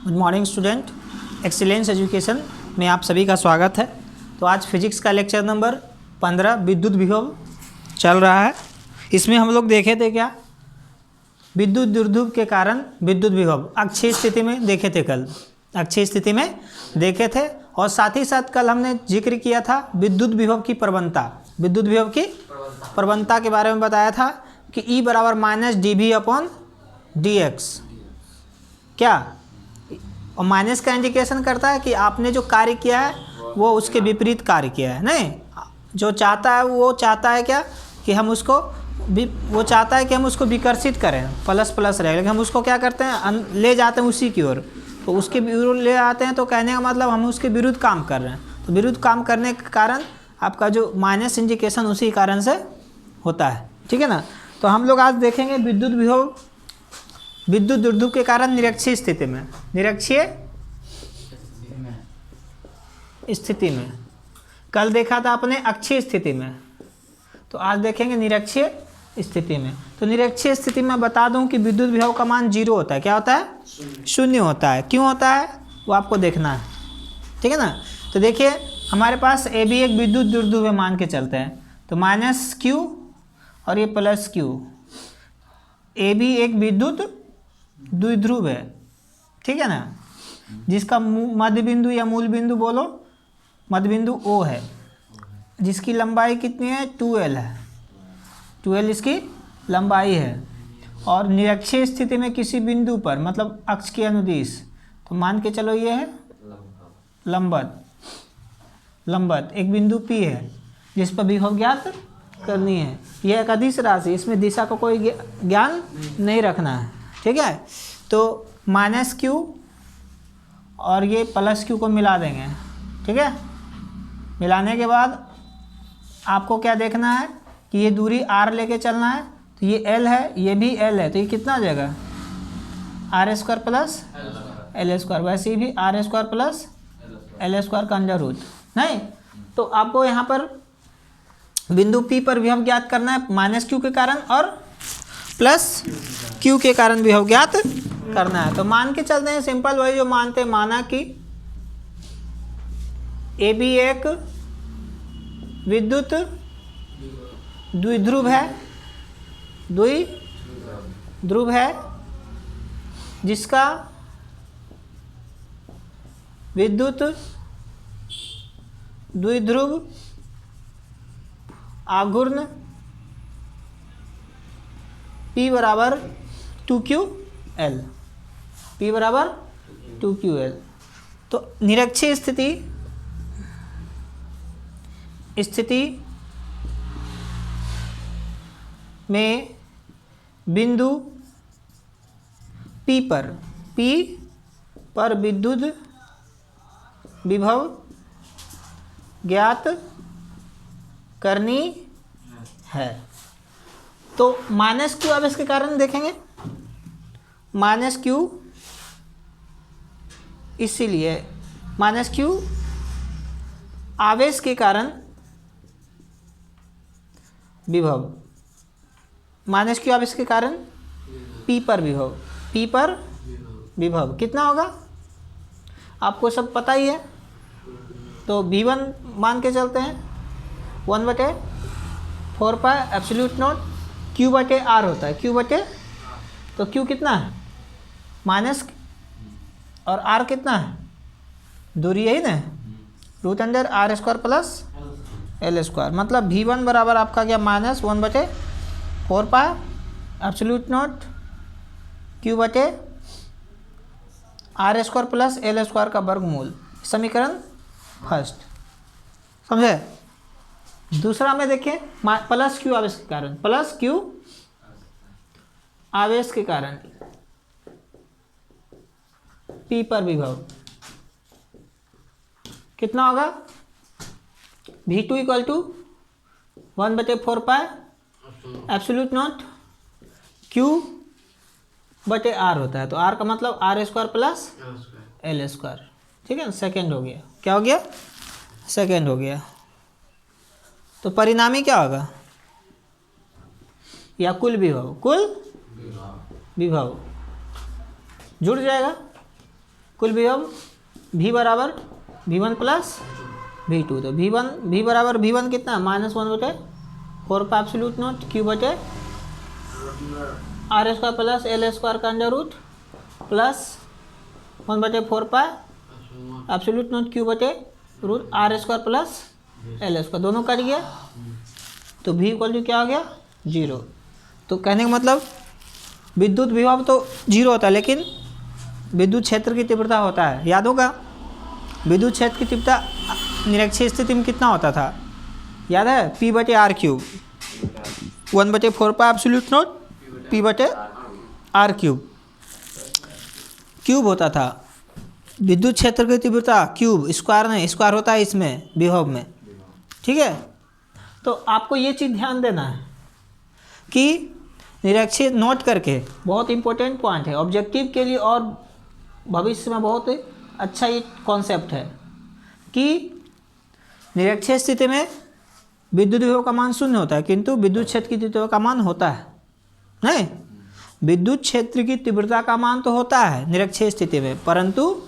Good morning student, excellence education में आप सभी का स्वागत है। तो आज फिजिक्स का लेक्चर नंबर 15 विद्युत विभव चल रहा है। इसमें हम लोग देखे थे क्या, विद्युत दुर्ध्रुव के कारण विद्युत विभव अक्षीय स्थिति में देखे थे। कल अक्षीय स्थिति में देखे थे और साथ ही साथ कल हमने जिक्र किया था विद्युत विभव की प्रवणता, विद्युत विभव की प्रवणता के बारे में बताया था कि E बराबर माइनस dV/dx क्या, और माइनस का इंडिकेशन करता है कि आपने जो कार्य किया है वो उसके विपरीत कार्य किया है। नहीं, जो चाहता है वो चाहता है क्या कि हम उसको वो चाहता है कि हम उसको विकर्षित करें, प्लस प्लस रहेगा, लेकिन हम उसको क्या करते हैं, ले जाते हैं उसी की ओर। तो उसके विरुद्ध ले आते हैं, तो कहने का मतलब हम उसके विरुद्ध काम कर रहे हैं। तो विरुद्ध काम करने के कारण आपका जो माइनस इंडिकेशन उसी कारण से होता है। ठीक है ना। तो हम लोग आज देखेंगे विद्युत विभव विद्युत दुर्ध्रुव के कारण निरक्षीय स्थिति में, निरक्षीय स्थिति में। कल देखा था अपने अक्षीय स्थिति में, तो आज देखेंगे निरक्षीय स्थिति में। तो निरक्षीय स्थिति में बता दूं कि विद्युत विभव का मान 0 होता है। क्या होता है? शून्य होता है। क्यों होता है वो आपको देखना है। ठीक है ना। तो देखिए हमारे पास ए भी एक विद्युत दुर्ध्रुव है, मान के चलते हैं। तो माइनस क्यू और ये प्लस क्यू, ए भी एक विद्युत द्विध्रुव है। ठीक है ना, जिसका मध्य बिंदु या मूल बिंदु बोलो, मध्य बिंदु O है, जिसकी लंबाई कितनी है, 2L है। 2L इसकी लंबाई है। और निरक्षीय स्थिति में किसी बिंदु पर, मतलब अक्ष के अनुदिश, तो मान के चलो ये है लंबवत, लंबवत एक बिंदु P है जिस पर विभव ज्ञात करनी है। यह एक अदिश राशि, इसमें दिशा का कोई ज्ञान नहीं रखना है। ठीक है। तो माइनस क्यू और ये प्लस क्यू को मिला देंगे। ठीक है। मिलाने के बाद आपको क्या देखना है कि ये दूरी r लेके चलना है। तो ये l है, ये भी l है, तो ये कितना आ जाएगा, r² प्लस l²। वैसे ही भी r² प्लस l² का अंडर रूट। नहीं, तो आपको यहाँ पर बिंदु P पर विभव ज्ञात करना है, माइनस क्यू के कारण और प्लस क्यू के कारण विभव ज्ञात करना है। तो मान के चलते हैं, सिंपल वही जो मानते हैं। माना कि ए भी एक विद्युत द्विध्रुव है, द्विध्रुव है, जिसका विद्युत द्विध्रुव आघूर्ण P बराबर 2QL, P बराबर 2QL। तो निरक्षीय स्थिति में बिंदु P पर विद्युत विभव ज्ञात करनी है। तो माइनस क्यू अब इसके कारण देखेंगे, माइनस क्यू, इसीलिए माइनस क्यू आवेश के कारण विभव, माइनस क्यू आवेश के कारण P पर विभव, P पर विभव कितना होगा आपको सब पता ही है। तो V1 मान के चलते हैं 1/4 पाई एब्सोल्यूट नॉट Q/R होता है, Q/, तो Q कितना है, माइनस, और R कितना है, दूरी यही ना, √r² प्लस l²। मतलब V1 बराबर आपका क्या, minus 1/4 pi absolute not Q/r² plus l² का वर्गमूल। समीकरण फर्स्ट, समझे। दूसरा में देखिए, प्लस क्यू आवेश के कारण, प्लस क्यू आवेश के कारण P पर विभव कितना होगा, V2 = 1/4 pi absolute not Q/R होता है। तो R का मतलब r² प्लस l²। ठीक है, सेकेंड हो गया। क्या हो गया, सेकेंड हो गया। तो परिणामी क्या होगा, या कुल विभव, कुल विभव जुड़ जाएगा। कुल विभव V बराबर V1 प्लस V2, तो V बराबर V1 कितना -1/4 पाई एब्सोल्यूट नॉट Q बटे R square plus L square का under root plus 1/4 pi absolute naught Q बटे root R square plus L square, दोनों कट गया तो V इक्वल टू क्या हो गया 0। तो कहने का मतलब विद्युत विभव तो 0 होता है, लेकिन विद्युत क्षेत्र की तीव्रता होता है। याद होगा विद्युत क्षेत्र की तीव्रता निरक्षीय स्थिति में कितना होता था, याद है P/R³ 1/4 pi absolute not P/R³ cube होता था। विद्युत क्षेत्र की तीव्रता क्यूब, स्क्वायर नहीं, स्क्वायर होता है इसमें विभव में, ठीक है। तो आपको ये चीज़ ध्यान देना है कि निरक्षीय नोट करके, बहुत इंपॉर्टेंट पॉइंट है ऑब्जेक्टिव के लिए और भविष्य में बहुत अच्छा ये कॉन्सेप्ट है कि निरक्षीय स्थिति में विद्युत विभव का मान शून्य होता है, किंतु विद्युत क्षेत्र की तीव्रता का मान होता है नहीं। विद्युत क्षेत्र की तीव्रता का मान तो होता है निरक्षीय स्थिति में, परंतु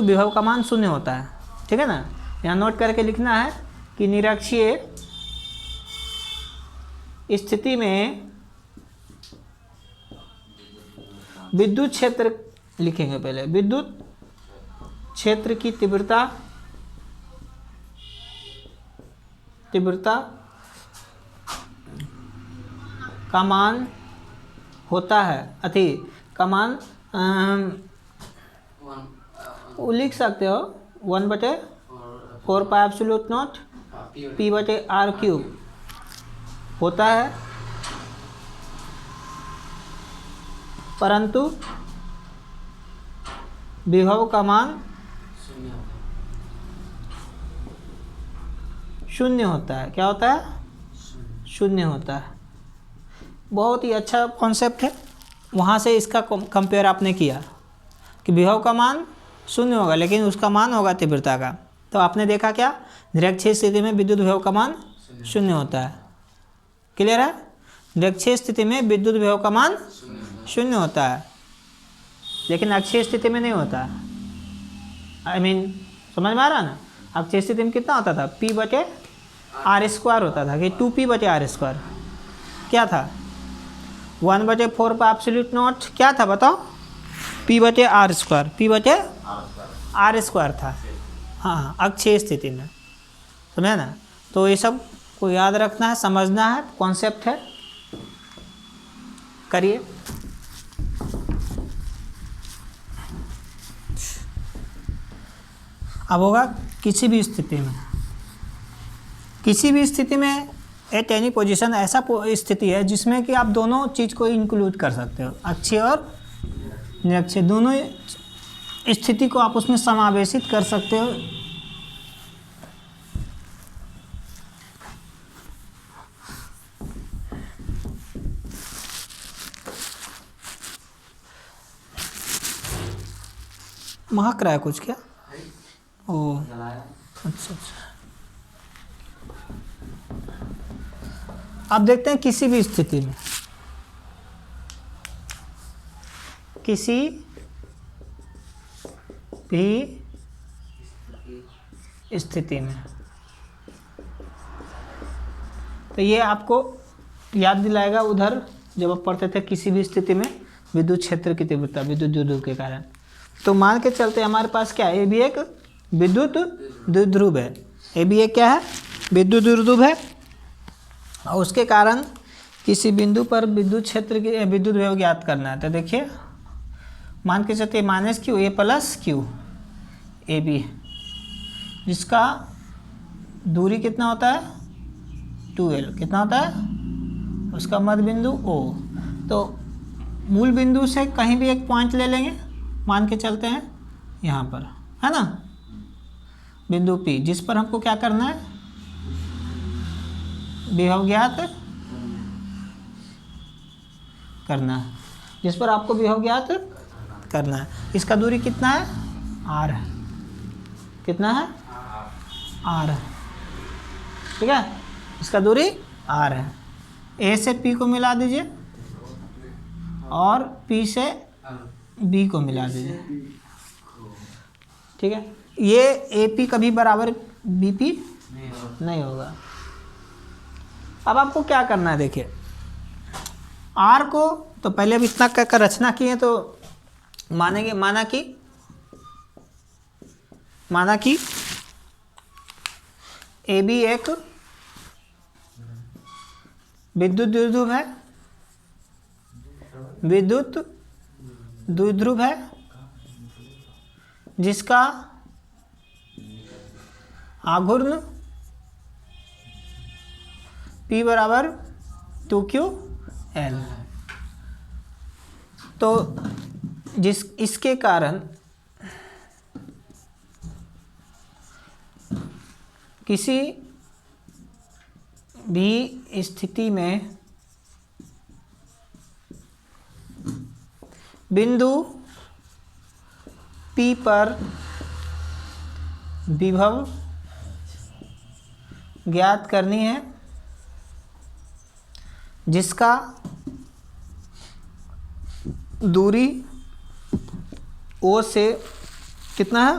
विभव का मान शून्य होता है, ठीक है ना। यहाँ नोट करके लिखना है कि निरक्षीय स्थिति में विद्युत क्षेत्र लिखेंगे पहले, विद्युत क्षेत्र की तीव्रता का मान होता है, अति का मान लिख सकते हो 1/4 पाई एब्सोल्यूट नॉट P/R³ होता है, परंतु विभव का मान शून्य होता है। क्या होता है? शून्य होता है। बहुत ही अच्छा कॉन्सेप्ट है। वहाँ से इसका कंपेयर आपने किया कि विभव का मान शून्य होगा लेकिन उसका मान होगा तीव्रता का, तो आपने देखा क्या निरक्षीय स्थिति में विद्युत विभव का मान शून्य होता है। क्लियर है? निरक्षीय स्थिति में विद्युत विभव का मान शून्य होता है, लेकिन अक्षीय स्थिति में नहीं होता। समझ में आ रहा ना? अक्षीय स्थिति में कितना होता था? P/R² होता था कि 2P/R²। क्या था? 1/4 पाई एब्सोल्यूट नॉट क्या था बताओ? P/R², P/R² था। हाँ, अक्षीय स्थिति में, समझे ना? तो ये सब को याद रखना है, समझना है, कॉन्सेप्ट है। करिए। अब होगा किसी भी स्थिति में एट एनी पोजीशन ऐसा स्थिति है जिसमें कि आप दोनों चीज़ को इंक्लूड कर सकते हो, अक्षीय और निरक्षीय, दोनों स्थिति को आप उसमें समावेशित कर सकते हो। महक रहा है कुछ क्या? ओ अच्छा। आप देखते हैं किसी भी स्थिति में, किसी भी स्थिति में, तो ये आपको याद दिलाएगा उधर जब आप पढ़ते थे किसी भी स्थिति में विद्युत क्षेत्र की तीव्रता विद्युत द्विध्रुव के कारण। तो मान के चलते हमारे पास क्या है, ये भी एक विद्युत द्विध्रुव है, ये भी एक क्या है, विद्युत द्विध्रुव है, और उसके कारण किसी बिंदु पर विद्युत क्षेत्र की विद्युत विभव ज्ञात करना है। तो देखिए मान के चलते -Q A + Q AB, जिसका दूरी कितना होता है 2L, कितना होता है उसका मध्य बिंदु O। तो मूल बिंदु से कहीं भी एक पॉइंट ले लेंगे, मान के चलते हैं यहाँ पर, है ना, बिंदु P, जिस पर हमको क्या करना है, विभव ज्ञात करना है, जिस पर आपको विभव ज्ञात करना है। इसका दूरी कितना है, R है, कितना है, R है, ठीक है, इसका दूरी R है। A से P को मिला दीजिए और P से बी को मिला दीजिए, ठीक है। ये ए पी कभी बराबर बी पी नहीं होगा। अब आपको क्या करना है, देखिए आर को तो पहले अब इतना कर रचना किए तो मानेंगे, माना कि ए बी एक विद्युत द्विध्रुव है, विद्युत द्विध्रुव है जिसका आघूर्ण P बराबर 2qL। तो इसके कारण किसी भी स्थिति में बिंदु P पर विभव ज्ञात करनी है जिसका दूरी O से कितना है,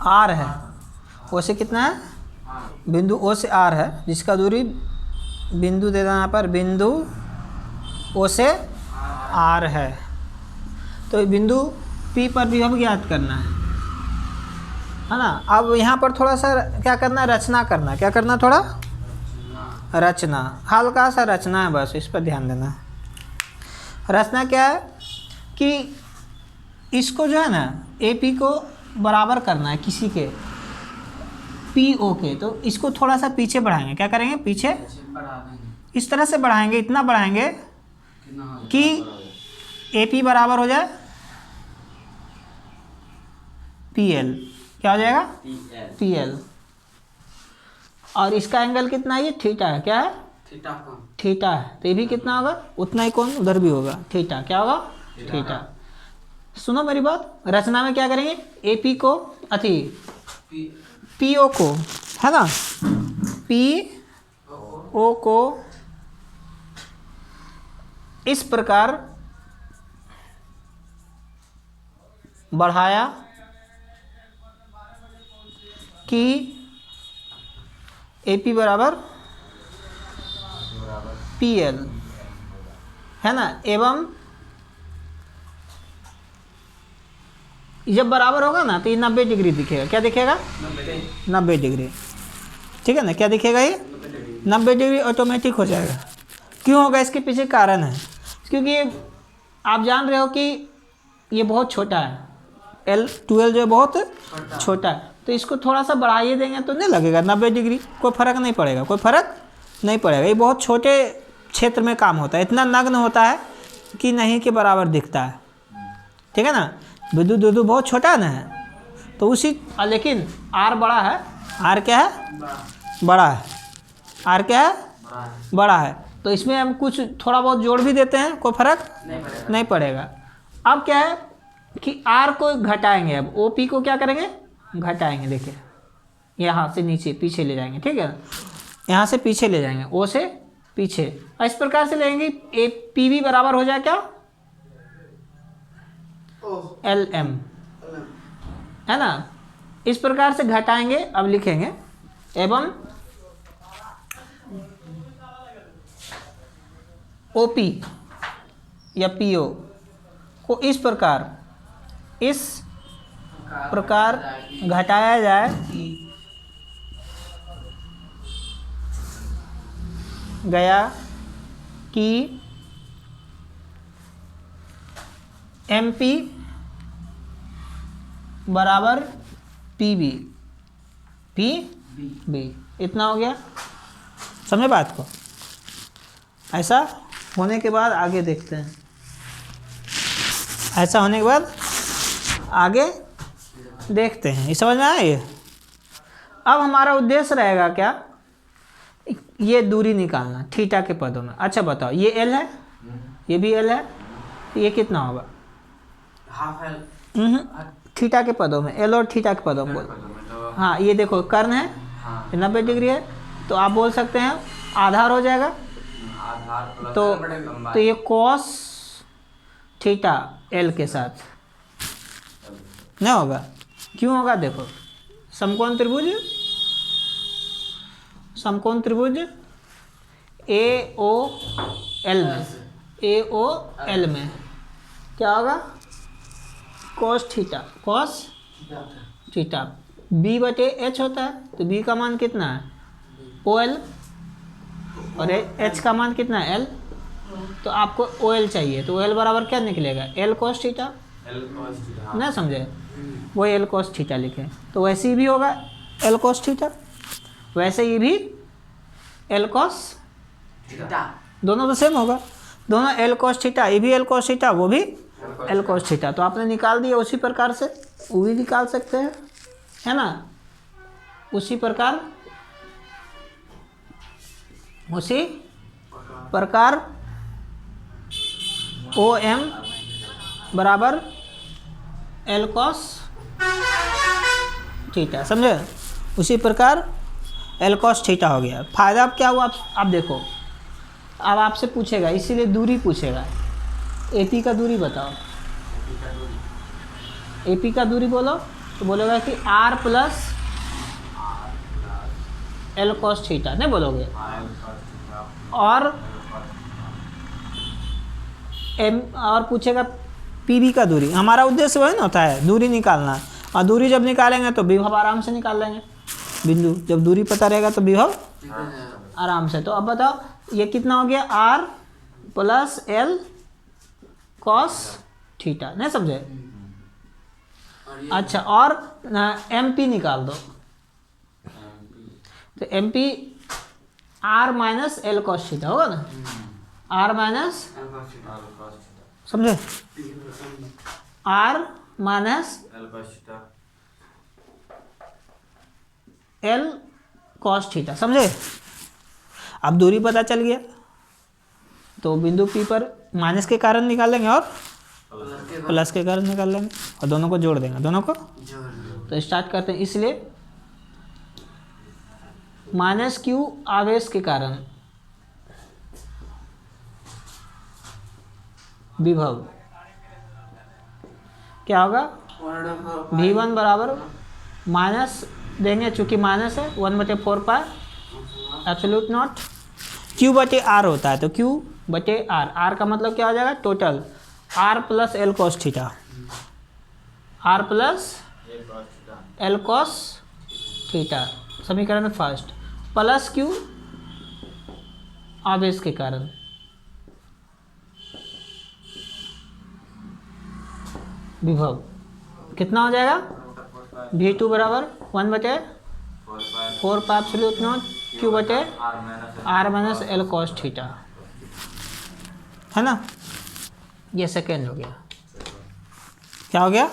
R है। O से कितना है, बिंदु O से R है, जिसका दूरी बिंदु दे देना यहाँ पर, बिंदु O से R है। तो बिंदु P पर विभव ज्ञात करना है ना। अब यहाँ पर थोड़ा सा क्या करना है, रचना करना है। क्या करना, थोड़ा रचना, हल्का सा रचना है, बस इस पर ध्यान देना। रचना क्या है कि इसको जो है ना AP को बराबर करना है किसी के PO के, तो इसको थोड़ा सा पीछे बढ़ाएंगे। क्या करेंगे, पीछे इस तरह से बढ़ाएंगे, इतना बढ़ाएंगे कि AP बराबर हो जाए PL। क्या हो जाएगा, PL। और इसका एंगल कितना है, ये थीटा है। क्या है, थीटा है। तो ये भी कितना होगा, उतना ही कोण उधर भी होगा, थीटा। क्या होगा, थीटा। सुनो मेरी बात, रचना में क्या करेंगे, AP को अथी PO को, है ना, PO को इस प्रकार बढ़ाया कि AP बराबर PL, है ना। एवं जब बराबर होगा ना तो ये 90 डिग्री दिखेगा। क्या दिखेगा, 90 डिग्री, ठीक है ना। क्या दिखेगा, ये 90 डिग्री ऑटोमेटिक हो जाएगा। क्यों होगा, इसके पीछे कारण है। क्योंकि आप जान रहे हो कि ये बहुत छोटा है, L12 जो है बहुत छोटा है, तो इसको थोड़ा सा बढ़ाइए देंगे तो नहीं लगेगा 90 डिग्री, कोई फ़र्क नहीं पड़ेगा, कोई फ़र्क नहीं पड़ेगा। ये बहुत छोटे क्षेत्र में काम होता है, इतना नग्न होता है कि नहीं के बराबर दिखता है, ठीक है ना। विद्युत द्विध्रुव बहुत छोटा ना है, तो उसी, लेकिन R बड़ा है। R क्या है, बड़ा है। R क्या है, बड़ा है। तो इसमें हम कुछ थोड़ा बहुत जोड़ भी देते हैं, कोई फर्क नहीं पड़ेगा। अब क्या है कि R को घटाएंगे, अब OP को क्या करेंगे, घटाएंगे। देखिए यहाँ से नीचे पीछे ले जाएंगे, ठीक है, यहाँ से पीछे ले जाएंगे, O से पीछे। इस प्रकार से लेंगे, PV बराबर हो जाए क्या, LM, है ना। इस प्रकार से घटाएंगे। अब लिखेंगे एवं OP या PO को इस प्रकार घटाया जाए गया कि MP बराबर PB। इतना हो गया, समझे बात को। ऐसा होने के बाद आगे देखते हैं, ऐसा होने के बाद आगे देखते हैं। ये समझ में आया। ये अब हमारा उद्देश्य रहेगा क्या, ये दूरी निकालना थीटा के पदों में। अच्छा बताओ, ये L है, ये भी L है, तो ये कितना होगा, हाफ L थीटा के पदों में, L और थीटा के पदों में बोल। हाँ ये देखो कर्ण है, 90 डिग्री है, तो आप बोल सकते हैं आधार हो जाएगा। तो ये थीटा एल के साथ नहीं होगा। क्यों होगा? देखो समकोण त्रिभुज ए ओ एल में क्या होगा? कॉस थीटा बी बटे एच होता है, तो बी का मान कितना है? ओ एल, और एच का मान कितना है? एल। तो आपको ओ एल चाहिए, तो ओ एल बराबर क्या निकलेगा? L cos theta. ना समझे? वो एल कॉस थीटा लिखे, तो वैसे ही भी होगा एल कॉस थीटा, वैसे ही भी एल कॉस, दोनों तो सेम होगा, दोनों एल कॉस थीटा, ये भी एल कॉस थीटा, वो भी एल कॉस थीटा। तो आपने निकाल दिया, उसी प्रकार से वो भी निकाल सकते हैं, है ना? उसी प्रकार ओ एम बराबर एल कॉस थीटा, समझे? उसी प्रकार एल कॉस थीटा हो गया। फायदा अब क्या हुआ? आप देखो, अब आपसे पूछेगा, इसीलिए दूरी पूछेगा। एपी का दूरी बताओ, एपी का दूरी बोलो, तो बोलेगा कि R plus L cos theta, नहीं बोलोगे? और पूछेगा पीबी का दूरी। हमारा उद्देश्य वही ना होता है, दूरी निकालना, और दूरी जब निकालेंगे तो विभव आराम से निकाल लेंगे। बिंदु जब दूरी पता रहेगा तो विभव आराम से। तो अब बताओ ये कितना हो गया? R plus L cos theta, नहीं समझे? अच्छा, और एम पी निकाल दो, तो M P R minus L cos theta होगा ना, आर माइनस, समझे? R minus L cos theta, समझे? अब दूरी पता चल गया, तो बिंदु पी पर माइनस के कारण निकालेंगे और प्लस के कारण निकाल लेंगे, और दोनों को जोड़ देंगे, दोनों को। तो स्टार्ट करते हैं। इसलिए माइनस क्यू आवेश के कारण विभव क्या होगा? V1 बराबर माइनस देंगे, चूंकि माइनस है, 1/4 पाई एब्सोल्यूट नॉट Q बटे R होता है, तो Q बटे R, R का मतलब क्या हो जाएगा? Total R plus L cos theta, R plus L cos theta, समीकरण फर्स्ट, प्लस Q आवेश के कारण विभव कितना हो जाएगा? V2 बराबर 1/4 पाई एब्सोल्यूट नॉट Q बटे R minus L cos theta, है ना? ये सेकेंड हो गया। क्या हो गया?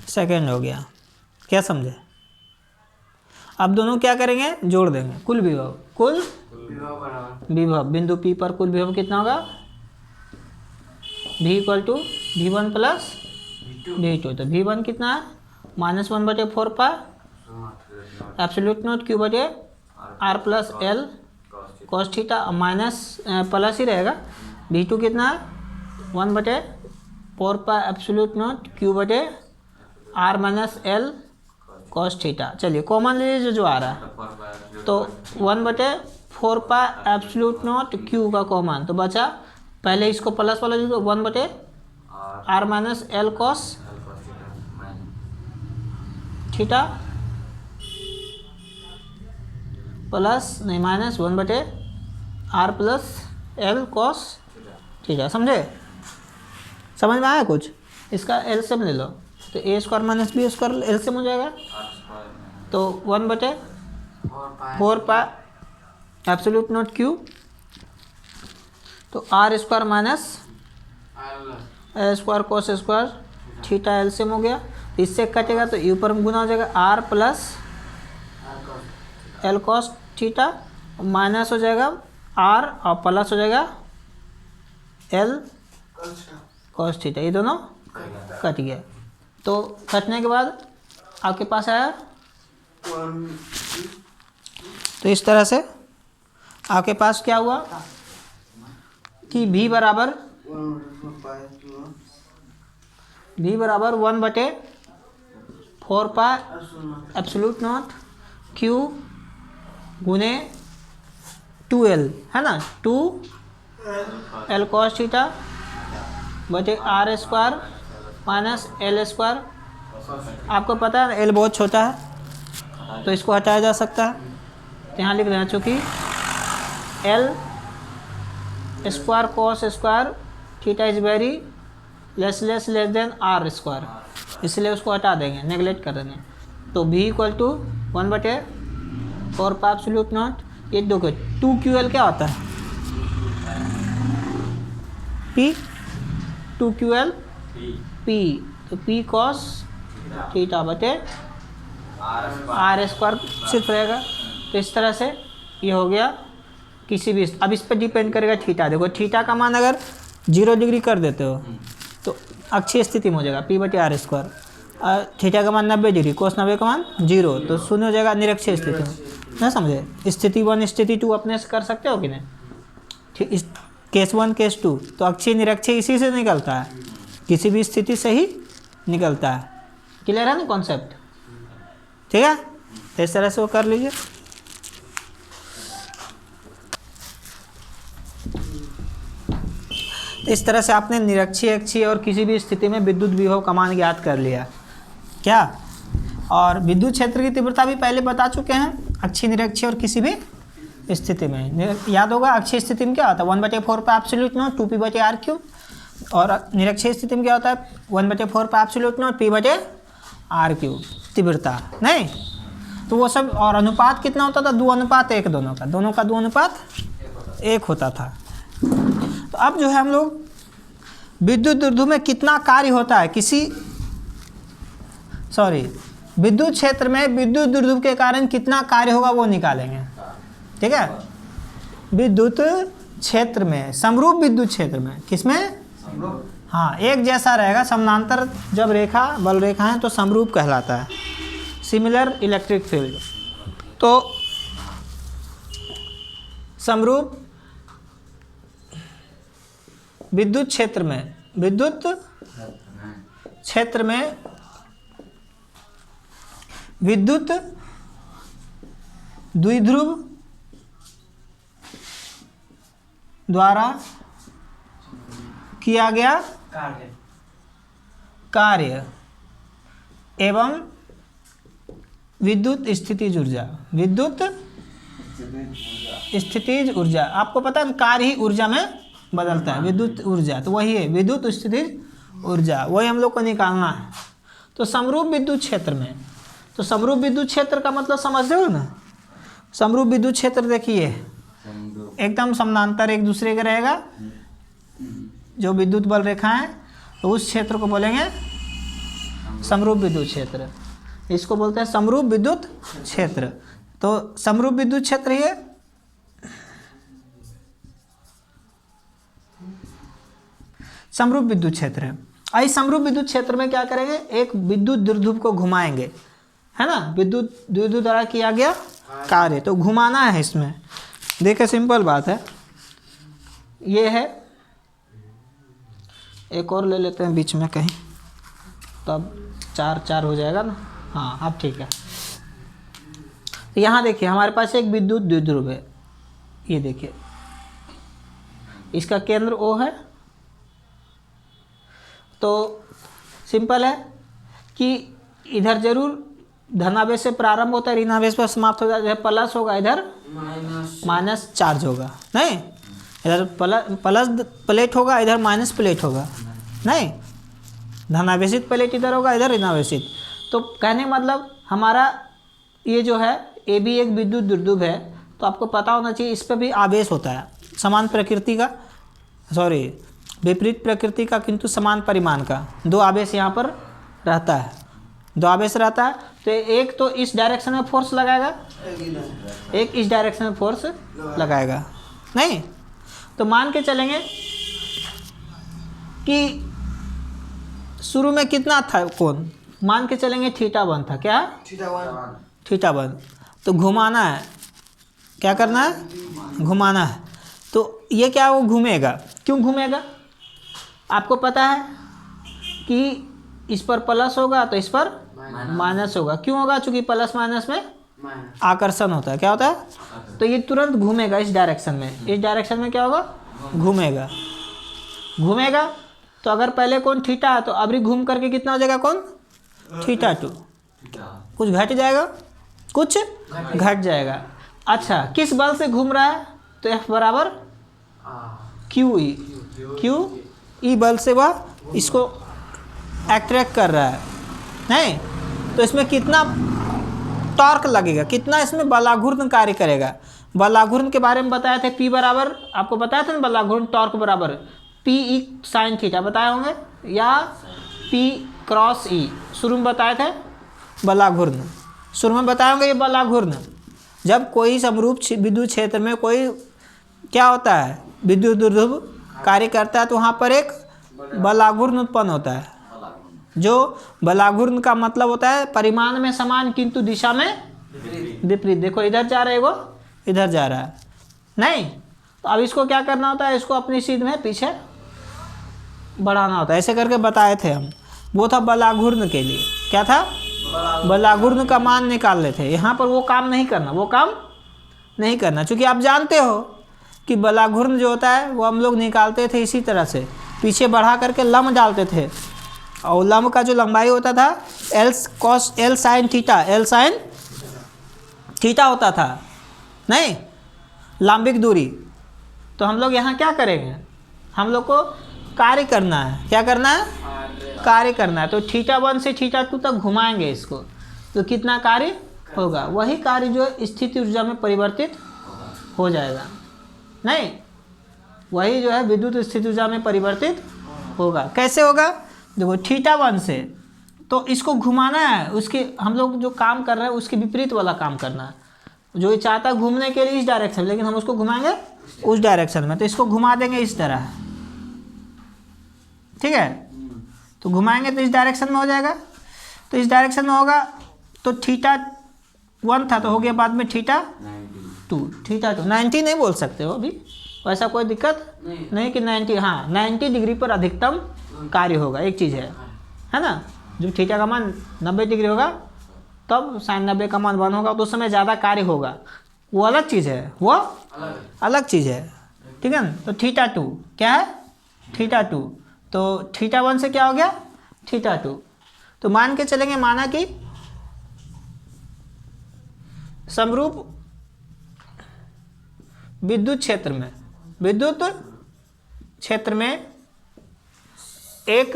सेकेंड हो गया। क्या समझे? अब दोनों क्या करेंगे? जोड़ देंगे। कुल विभव बिंदु P पर कुल विभव कितना होगा? V equal to V1 plus V2, तो V1 कितना है? Minus 1/4 pi absolute naught Q बटे R plus L cos theta, minus plus ही रहेगा। V2 कितना है? 1/4 पाई एब्सोल्यूट नॉट Q बटे R minus L cos theta. चलिए कॉमन ले लीजिए जो आ रहा है, तो 1/4 पाई एब्सोल्यूट नॉट Q का कॉमन, तो बचा, पहले इसको प्लस वाला लिखो, 1/R minus L cos theta plus नहीं minus 1/R plus L cos theta, समझे? समझ में आया कुछ? इसका एलसीएम ले लो, तो A square minus B square LCM हो जाएगा, तो 1/4 पाई एब्सोल्यूट नॉट Q, तो R square minus L square cos square theta LCM हो गया। इससे कटेगा तो ऊपर में गुना हो जाएगा, R plus L cos theta, minus हो जाएगा R और प्लस हो जाएगा एल कॉस थीटा, ये दोनों कट गया। तो कटने के बाद आपके पास आया, तो इस तरह से आपके पास क्या हुआ कि V बराबर v बराबर 1/4 एब्सोल्यूट नॉट q गुने 2l है ना, 2l cos थीटा बटे r square minus l square. आपको पता है l बहुत छोटा है तो इसको हटाया जा सकता है, तो यहाँ लिख देना चूँकि l square cos square theta is very less than r square, इसलिए उसको हटा देंगे, नेगलेक्ट कर देंगे। तो v equal to 1/4 absolute naught, ये देखो 2ql क्या होता है, p 2ql p, तो p cos थीटा बटे r स्क्वायर सिर्फ रहेगा। तो इस तरह से ये हो गया किसी भी, अब इस पर डिपेंड करेगा थीटा। देखो थीटा का मान अगर 0 डिग्री कर देते हो तो अक्षीय स्थिति में हो जाएगा p बटे r स्क्वायर, थीटा का मान 90 डिग्री, कोस 90 का मान 0, तो शून्य हो जाएगा निरक्षीय स्थिति में। ना समझे, स्थिति 1 स्थिति 2 अपने से कर सकते हो कि नहीं, ठीक, इस केस 1 केस 2, तो अक्षीय निरक्षीय इसी से निकलता है, किसी भी स्थिति से ही निकलता है। क्लियर है ना कॉन्सेप्ट, ठीक है, तो इस तरह से वो कर लीजिए। इस तरह से आपने निरक्षीय अक्षीय और किसी भी स्थिति में विद्युत विभव का मान ज्ञात कर लिया क्या, और विद्युत क्षेत्र की तीव्रता भी पहले बता चुके हैं, अक्षीय निरक्षीय और किसी भी स्थिति में। याद होगा अक्षीय स्थिति में क्या होता है 1/4 पे एब्सोल्यूट नॉट 2p बटे r क्यूब, और निरक्षीय स्थिति में क्या होता है 1/4 पे एब्सोल्यूट नॉट p बटे r क्यूब तीव्रता, नहीं तो वो सब। और अनुपात कितना होता था 2:1 दोनों का 2:1 होता था। तो अब जो है हम लोग विद्युत द्विध्रुव में कितना कार्य होता है विद्युत क्षेत्र में विद्युत द्विध्रुव के कारण कितना कार्य होगा वो निकालेंगे, ठीक है। विद्युत क्षेत्र में, समरूप विद्युत क्षेत्र में, किसमें, हाँ एक जैसा रहेगा, समानांतर जब रेखा बल रेखा है तो समरूप कहलाता है, सिमिलर इलेक्ट्रिक फील्ड। तो समरूप विद्युत क्षेत्र में, विद्युत क्षेत्र में विद्युत द्विध्रुव द्वारा किया गया कार्य एवं विद्युत स्थितिज ऊर्जा, विद्युत स्थितिज ऊर्जा, आपको पता है कार्य ही ऊर्जा में बदलता है, विद्युत ऊर्जा, तो वही है विद्युत स्थितिज ऊर्जा, वही हम लोग को निकालना है। तो समरूप विद्युत क्षेत्र में, तो समरूप विद्युत क्षेत्र का मतलब समझते हो ना, समरूप विद्युत क्षेत्र देखिए एकदम समानांतर एक दूसरे के रहेगा, जो विद्युत बल रेखा है तो उस क्षेत्र को बोलेंगे समरूप विद्युत क्षेत्र, इसको बोलते हैं समरूप विद्युत क्षेत्र। तो समरूप विद्युत क्षेत्र ये समरूप विद्युत क्षेत्र है। आई समरूप विद्युत क्षेत्र में क्या करेंगे, एक विद्युत द्विध्रुव को घुमाएंगे, है ना, विद्युत द्विध्रुव द्वारा किया गया कार्य, तो घुमाना है इसमें। देखिए सिंपल बात है, ये है, एक और ले लेते हैं बीच में कहीं, तब 4 हो जाएगा ना, हाँ अब ठीक है। तो यहाँ देखिए हमारे पास एक विद्युत द्विध्रुव है, ये देखिए इसका केंद्र O है। तो सिंपल है कि इधर जरूर धनावेश से प्रारंभ होता है, ऋणावेश पर समाप्त हो जाता है, प्लस होगा, इधर माइनस चार्ज होगा, नहीं इधर प्लस प्लेट होगा, इधर माइनस प्लेट होगा, नहीं धनावेशित प्लेट इधर होगा, इधर ऋणावेशित। तो कहने मतलब हमारा ये जो है ए भी एक विद्युत द्विध्रुव है, तो आपको पता होना चाहिए इस पर भी आवेश होता है, समान प्रकृति का, विपरीत प्रकृति का किंतु समान परिमाण का, 2 आवेश यहाँ पर रहता है, 2 आवेश रहता है। तो एक तो इस डायरेक्शन में फोर्स लगाएगा, एक इस डायरेक्शन में फोर्स लगाएगा, नहीं तो मान के चलेंगे कि शुरू में कितना था कोण, मान के चलेंगे θ1 था, क्या θ1, तो घुमाना है, क्या करना है, घुमाना है। तो ये क्या वो घूमेगा, क्यों घूमेगा, आपको पता है कि इस पर प्लस होगा तो इस पर माइनस होगा। क्यों होगा? चूंकि प्लस माइनस में आकर्षण होता है। क्या होता है? तो ये तुरंत घूमेगा इस डायरेक्शन में। इस डायरेक्शन में क्या होगा? घूमेगा। घूमेगा तो अगर पहले कोण थीटा है तो अभी घूम करके कितना हो जाएगा कोण? θ2। कुछ घट जाएगा, कुछ घट जाएगा। अच्छा, किस बल से घूम रहा है? तो F बराबर QE। QE बल से वह इसको अट्रैक्ट कर रहा है, नहीं? तो इसमें कितना टॉर्क लगेगा, कितना इसमें बलाघूर्ण कार्य करेगा? बलाघूर्ण के बारे में बताए थे। P बराबर, आपको बताया था ना, बलाघूर्ण टॉर्क बराबर PE sin थीटा बताए होंगे, या P क्रॉस E शुरू में बताए थे। बलाघूर्ण शुरू में बताए होंगे। ये बलाघूर्ण, जब कोई समरूप विद्युत क्षेत्र में कोई क्या होता है, विद्युत द्विध्रुव कार्य करता है, तो वहाँ पर एक बलाघूर्ण उत्पन्न होता है। जो बलाघूर्ण का मतलब होता है परिमाण में समान किंतु दिशा में विपरीत। देखो इधर जा रहा है, वो इधर जा रहा है, नहीं? तो अब इसको क्या करना होता है? इसको अपनी सीध में पीछे बढ़ाना होता है। ऐसे करके बताए थे हम। वो था बलाघूर्ण के लिए। क्या था? बलाघूर्ण का मान निकाल लेते थे। यहाँ पर वो काम नहीं करना, वो काम नहीं करना, क्योंकि आप जानते हो कि बलाघूर्ण जो होता है वो हम लोग निकालते थे इसी तरह से, पीछे बढ़ा करके लंब डालते थे, और लंब का जो लंबाई होता था L sin थीटा होता था, नहीं? लंबिक दूरी। तो हम लोग यहाँ क्या करेंगे? हम लोग को कार्य करना है। क्या करना है? कार्य करना है। तो θ1 से θ2 तक घुमाएंगे इसको, तो कितना कार्य होगा? वही कार्य जो स्थिति ऊर्जा में परिवर्तित हो जाएगा, नहीं? वही जो है विद्युत स्थिति ऊर्जा में परिवर्तित होगा। कैसे होगा? देखो θ1 से तो इसको घुमाना है, उसके हम लोग जो काम कर रहे हैं उसके विपरीत वाला काम करना है। जो ये चाहता है घूमने के लिए इस डायरेक्शन, लेकिन हम उसको घुमाएंगे उस डायरेक्शन में। तो इसको घुमा देंगे इस तरह, ठीक है? तो घुमाएंगे तो इस डायरेक्शन में हो जाएगा। तो इस डायरेक्शन में होगा तो θ1 था तो हो गया बाद में θ2। 90 नहीं बोल सकते हो अभी, वैसा कोई दिक्कत नहीं कि 90, हाँ 90 डिग्री पर अधिकतम कार्य होगा। एक चीज़ है ना, जब थीटा का मान 90 डिग्री होगा तब sin 90 का मान 1 होगा, तो उस समय ज़्यादा कार्य होगा। वो अलग चीज़ है, वो अलग चीज़ है, ठीक है ना? तो θ2 क्या है? θ2। तो θ1 से क्या हो गया? θ2। तो मान के चलेंगे, माना कि समरूप विद्युत क्षेत्र में एक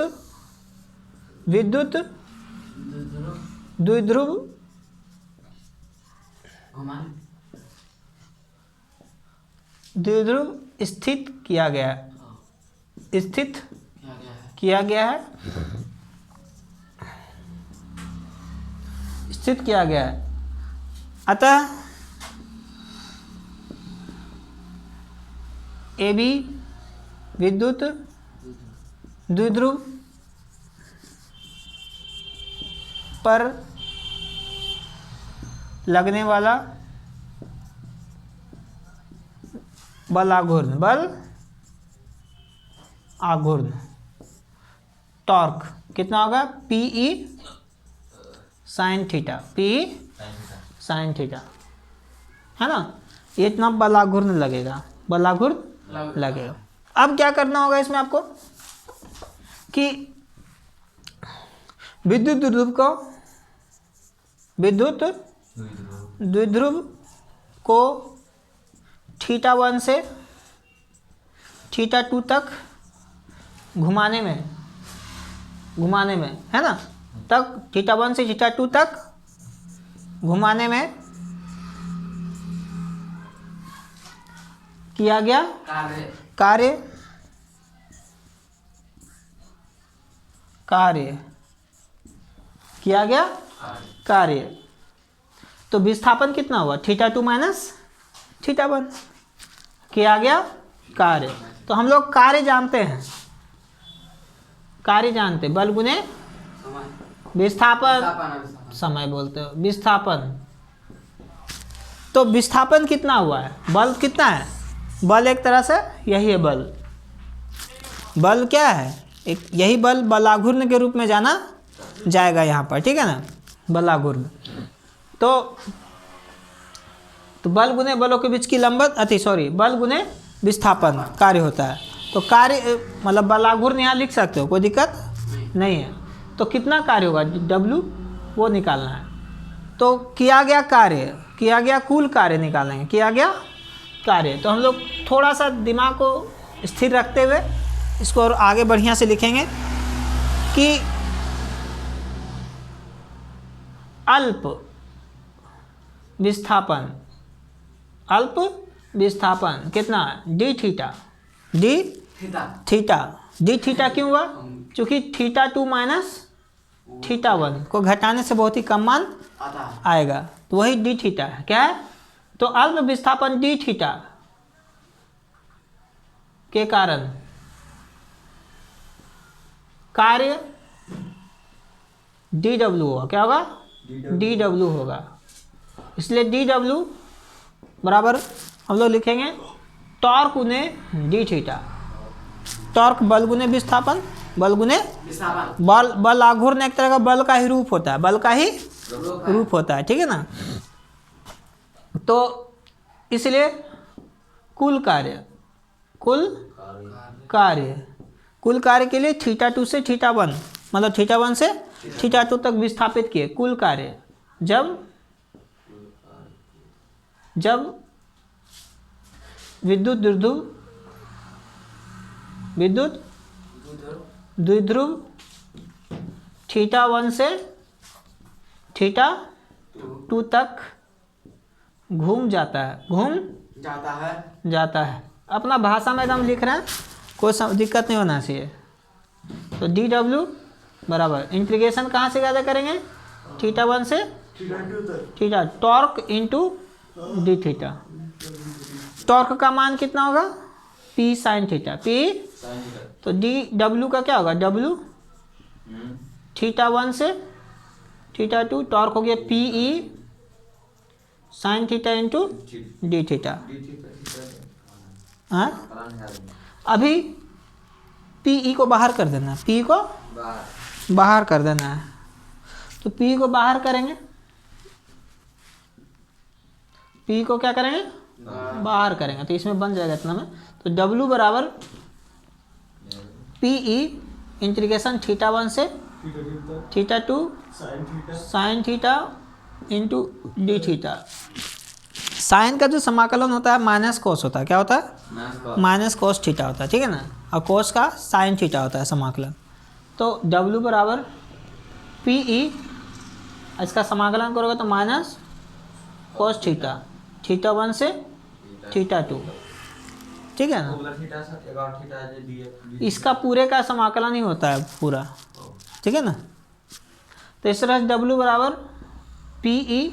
विद्युत द्विध्रुव स्थित किया गया है। अतः AB विद्युत द्विध्रुव पर लगने वाला बल आघूर्ण टॉर्क कितना होगा? PE sin theta, PE sin theta, है ना? ये इतना बलाघूर्ण लगेगा, अब क्या करना होगा इसमें आपको कि विद्युत द्विध्रुव को θ1 से θ2 तक घुमाने में, है ना? तक θ1 से θ2 तक घुमाने में किया गया कार्य। तो विस्थापन कितना हुआ? θ2 माइनस θ1 किया गया कार्य। तो हम लोग कार्य जानते हैं, बल गुने विस्थापन, समय बोलते हो विस्थापन। तो विस्थापन कितना हुआ है? बल कितना है? बल एक तरह से यही है, बल क्या है? एक यही बल बलाघूर्ण के रूप में जाना जाएगा यहाँ पर, ठीक है ना, बलाघूर्ण। तो बल गुने बलों के बीच की लंबत बल गुने विस्थापन कार्य होता है। तो कार्य मतलब बलाघूर्ण यहाँ लिख सकते हो, कोई दिक्कत नहीं है। तो कितना कार्य होगा W वो निकालना है। तो किया गया कुल कार्य निकालेंगे, किया गया कार्य। तो हम लोग थोड़ा सा दिमाग को स्थिर रखते हुए इसको और आगे बढ़िया से लिखेंगे कि अल्प विस्थापन कितना डी थीटा क्यों हुआ? क्योंकि θ2 माइनस θ1 को घटाने से बहुत ही कम मान आएगा, तो वही डी थीटा है। क्या है? तो अल्प विस्थापन डी थीटा के कारण कार्य dw होगा। क्या होगा? dw होगा। इसलिए dw बराबर हम लोग लिखेंगे टॉर्क गुने डी थीटा। टॉर्क बल गुने विस्थापन, बल गुने बल आघूर्ण एक तरह का बल का ही रूप होता है, बल का ही रूप होता है, ठीक है ना। तो इसलिए कुल कार्य के लिए θ2 से θ1 मतलब θ1 से θ2 तक विस्थापित किए कुल कार्य जब विद्युत द्विध्रुव θ1 से θ2 तक घूम जाता है। अपना भाषा में एकदम लिख रहे हैं, कोई दिक्कत नहीं होना चाहिए। तो dw बराबर इंटीग्रेशन कहाँ से ज़्यादा करेंगे? θ1 से θ torque into D theta. Torque का मान कितना होगा? P sin theta. तो dw का क्या होगा? W θ1 से θ2 टॉर्क हो गया PE sin theta into D theta. हाँ, अभी PE को बाहर कर देना है, PE को बाहर कर देना है। तो PE को बाहर करेंगे, PE को क्या करेंगे? बाहर करेंगे। तो इसमें बन जाएगा इतना में। तो W बराबर PE इंटीग्रेशन θ1 से θ2 sin theta into D theta. Sine का जो समाकलन होता है माइनस कोस होता है। क्या होता है? माइनस कोस थीटा होता है, ठीक है ना। और कोस का साइन थीटा होता है समाकलन। तो W बराबर PE, इसका समाकलन करोगे तो माइनस कोस थीटा, θ1 से θ2, ठीक है ना। इसका पूरे का समाकलन ही होता है पूरा, ठीक है ना। तो इस तरह W बराबर PE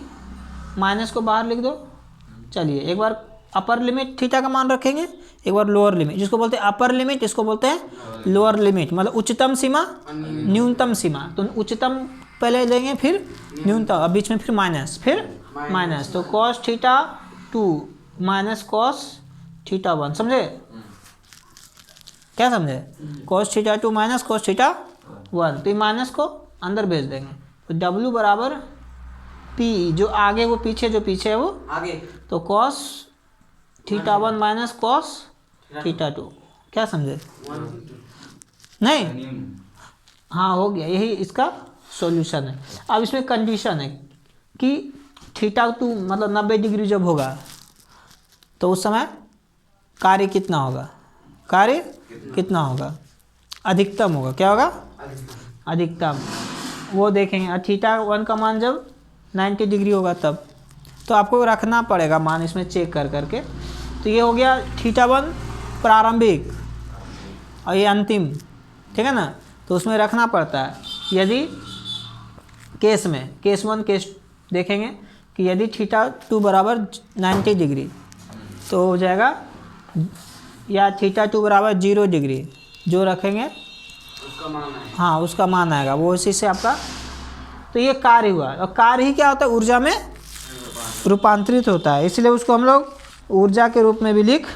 माइनस को बाहर लिख दो। चलिए एक बार अपर लिमिट थीटा का मान रखेंगे, एक बार लोअर लिमिट। जिसको बोलते हैं अपर लिमिट, इसको बोलते हैं लोअर लिमिट। मतलब उच्चतम सीमा, न्यूनतम सीमा। तो उच्चतम पहले लेंगे, फिर न्यूनतम, और बीच में फिर माइनस। तो cos θ2 माइनस cos θ1, समझे? क्या समझे? cos θ2 minus cos θ1। तो ये माइनस को अंदर भेज देंगे। तो W बराबर P, जो आगे वो पीछे, जो पीछे है वो आगे। तो cos θ1 माइनस cos θ2। क्या समझे? नहीं, हाँ हो गया, यही इसका सॉल्यूशन है। अब इसमें कंडीशन है कि θ2 मतलब 90 डिग्री जब होगा तो उस समय कार्य कितना होगा? अधिकतम होगा। क्या होगा? अधिकतम। वो देखेंगे। और θ1 का मान जब 90 डिग्री होगा तब। तो आपको रखना पड़ेगा मान इसमें चेक कर करके। तो ये हो गया θ1 प्रारंभिक और ये अंतिम, ठीक है ना। तो उसमें रखना पड़ता है। यदि केस 1 केस देखेंगे कि यदि θ2 बराबर 90 डिग्री तो हो जाएगा, या θ2 बराबर 0 डिग्री जो रखेंगे उसका मान आएगा। हाँ, उसका मान आएगा, वो इसी से आपका। तो ये कार्य हुआ। और कार्य ही क्या होता है? ऊर्जा में रूपांतरित होता है। इसलिए उसको हम लोग ऊर्जा के रूप में भी लिख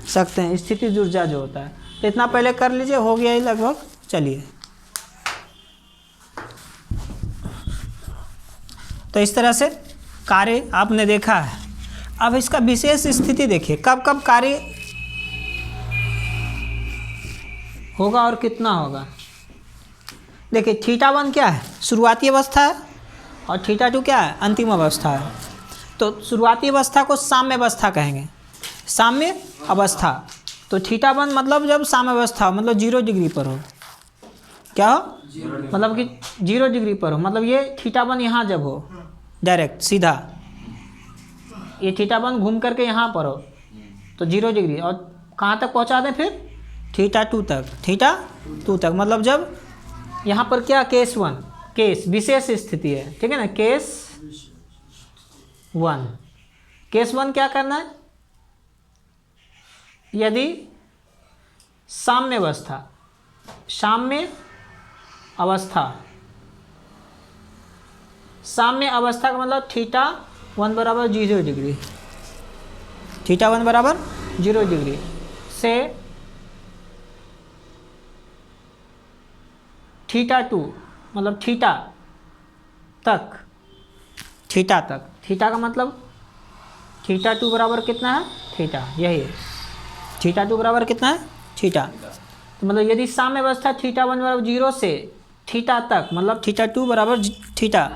सकते हैं, स्थितिज ऊर्जा जो होता है। तो इतना पहले कर लीजिए, हो गया ही लगभग। चलिए, तो इस तरह से कार्य आपने देखा है। अब इसका विशेष स्थिति देखिए, कब कब कार्य होगा और कितना होगा। देखिए θ1 क्या है, शुरुआती अवस्था है, और θ2 क्या है, अंतिम अवस्था है। तो शुरुआती अवस्था को साम्य अवस्था कहेंगे, साम्य अवस्था। तो θ1 मतलब जब साम्य अवस्था मतलब 0 डिग्री पर हो, क्या हो, मतलब कि 0 डिग्री पर हो, मतलब ये θ1 यहाँ जब हो डायरेक्ट सीधा, ये θ1 घूम करके यहाँ पर हो तो 0 डिग्री, और कहाँ तक पहुँचा दें फिर, θ2 तक, θ2 तक, मतलब जब यहाँ पर क्या, केस 1, केस विशेष स्थिति है, ठीक है ना, केस 1। केस 1 क्या करना है, यदि साम्य अवस्था, साम्य अवस्था, साम्य अवस्था का मतलब θ1 बराबर 0 डिग्री, θ1 बराबर 0 डिग्री से θ2 मतलब थीटा तक, थीटा तक, थीटा का मतलब θ2 बराबर कितना है, थीटा, यही है, θ2 बराबर कितना है, थीटा। तो मतलब यदि साम्य अवस्था θ1 बराबर 0 से थीटा तक, मतलब θ2 बराबर थीटा,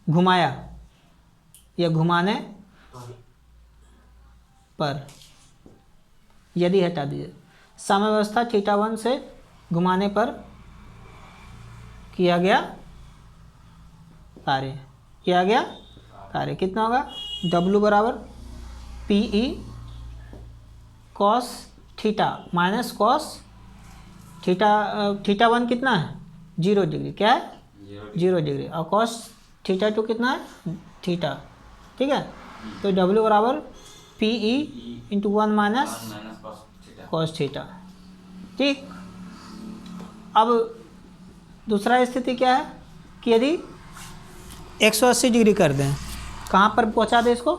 घुमाया या घुमाने पर, यदि हटा दीजिए, साम्य अवस्था θ1 से घुमाने पर किया गया कार्य, किया गया कार्य कितना होगा, W बराबर PE cos theta minus cos theta, θ1 कितना है, 0 डिग्री, क्या है, 0 डिग्री, और कॉस θ2 कितना है, थीटा, ठीक है। तो W बराबर PE into 1 minus cos theta, ठीक। अब दूसरा स्थिति क्या है कि यदि 180 डिग्री कर दें, कहाँ पर पहुँचा दें इसको,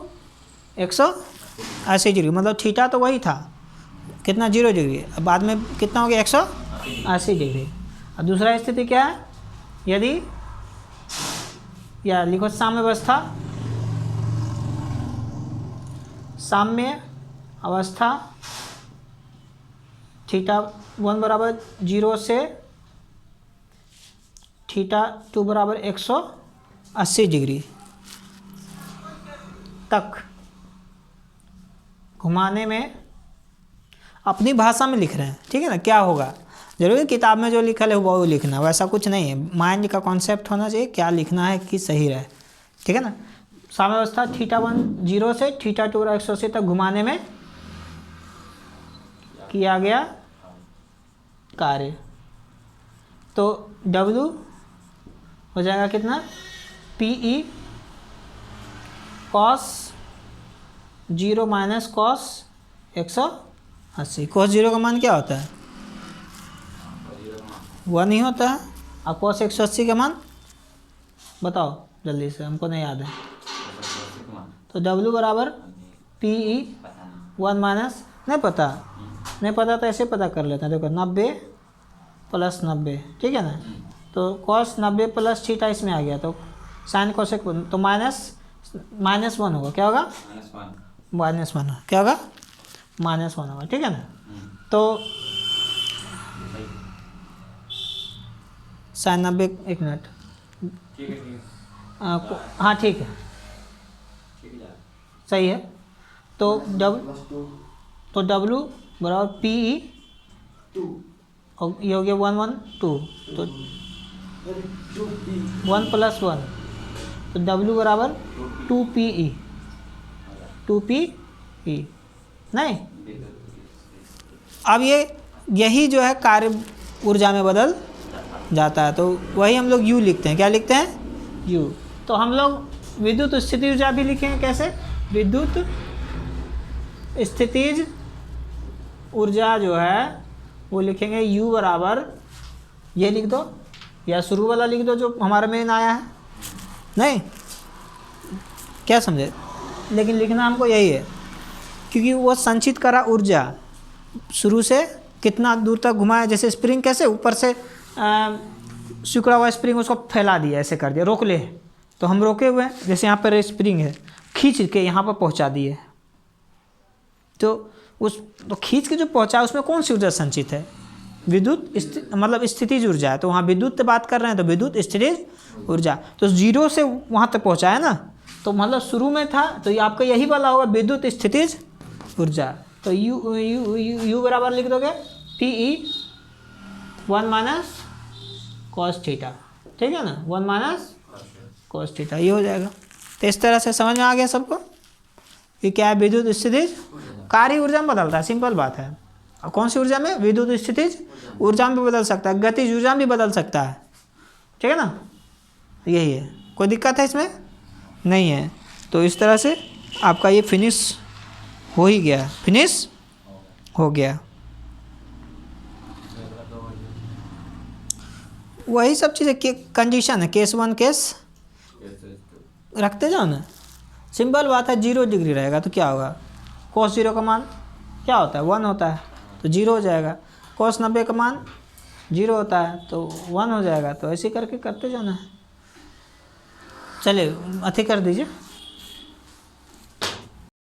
180 डिग्री, मतलब थीटा तो वही था कितना, 0 डिग्री, अब बाद में कितना हो गया, 180 डिग्री। अब दूसरा स्थिति क्या है, यदि, या लिखो साम्य अवस्था, साम्य अवस्था θ1 बराबर 0 से θ2 बराबर 180 डिग्री तक घुमाने में, अपनी भाषा में लिख रहे हैं, ठीक है ना, क्या होगा, जरूरी किताब में जो लिखा है वो लिखना, वैसा कुछ नहीं है, माइंड का कॉन्सेप्ट होना चाहिए, क्या लिखना है कि सही रहे, ठीक है ना। साम्य अवस्था θ1 0 से θ2 बराबर 180 तक घुमाने में किया गया कार्य, तो W हो जाएगा कितना, PE cos 0 minus cos 180, cos 0 का मान क्या होता है, 1 ही होता है, और cos 180 का मान बताओ जल्दी से, हमको नहीं याद है। तो W बराबर PE 1 माइनस, नहीं पता, नहीं पता तो ऐसे पता कर लेते हैं, देखो 90 प्लस 90, ठीक है ना, तो cos 90 प्लस थीटा इसमें आ गया, तो साइन कोसेक, तो -1 होगा, क्या होगा, -1, क्या होगा, -1 होगा, ठीक है ना। तो साइन 90, एक मिनट, हाँ ठीक है, सही है। तो W बराबर PE और ये हो गया 1 1 2, तो 1 प्लस 1, तो W बराबर 2PE, 2PE, नहीं, अब यही जो है कार्य ऊर्जा में बदल जाता है, तो वही हम लोग U लिखते हैं, क्या लिखते हैं, U। तो हम लोग विद्युत स्थितिज ऊर्जा भी लिखेंगे, कैसे, विद्युत स्थितिज ऊर्जा जो है वो लिखेंगे U बराबर, ये लिख दो या शुरू वाला लिख दो जो हमारे में आया है, नहीं क्या समझे? लेकिन लिखना हमको यही है, क्योंकि वो संचित करा ऊर्जा शुरू से कितना दूर तक घुमाया, जैसे स्प्रिंग कैसे ऊपर से सिकुड़ा हुआ स्प्रिंग उसको फैला दिया, ऐसे कर दिया, रोक ले, तो हम रोके हुए हैं, जैसे यहाँ पर स्प्रिंग है, खींच के यहाँ पर पहुँचा दिए, तो खींच के जो पहुँचा उसमें कौन सी ऊर्जा संचित है? विद्युत मतलब स्थितिज ऊर्जा है, तो वहाँ विद्युत से बात कर रहे हैं तो विद्युत स्थितिज ऊर्जा, तो जीरो से वहाँ तक पहुँचा है ना, तो मतलब शुरू में था, तो ये आपका यही वाला होगा विद्युत स्थितिज ऊर्जा। तो यू यू यू यू बराबर लिख दोगे PE 1 माइनस कॉस थीटा, ठीक है ना, 1 माइनस कॉस थीटा, ये हो जाएगा। तो इस तरह से समझ में आ गया सबको कि क्या है विद्युत स्थितिज, कार्य ऊर्जा में बदलता है, सिंपल बात है। और कौन सी ऊर्जा में? विद्युत स्थितिज ऊर्जा में भी बदल सकता है, गतिज ऊर्जा में भी बदल सकता है, ठीक है ना, यही है। कोई दिक्कत है इसमें? नहीं है। तो इस तरह से आपका ये फिनिश हो ही गया, फिनिश हो गया। वही सब चीज़ें कंडीशन है, केस 1 केस रखते जाओ ना, सिंपल बात है। 0 डिग्री रहेगा तो क्या होगा? cos 0 का मान क्या होता है? 1 होता है, तो 0 हो जाएगा। cos 90 का मान 0 होता है तो 1 हो जाएगा। तो ऐसे करके करते जाना है। चलिए अथी कर दीजिए।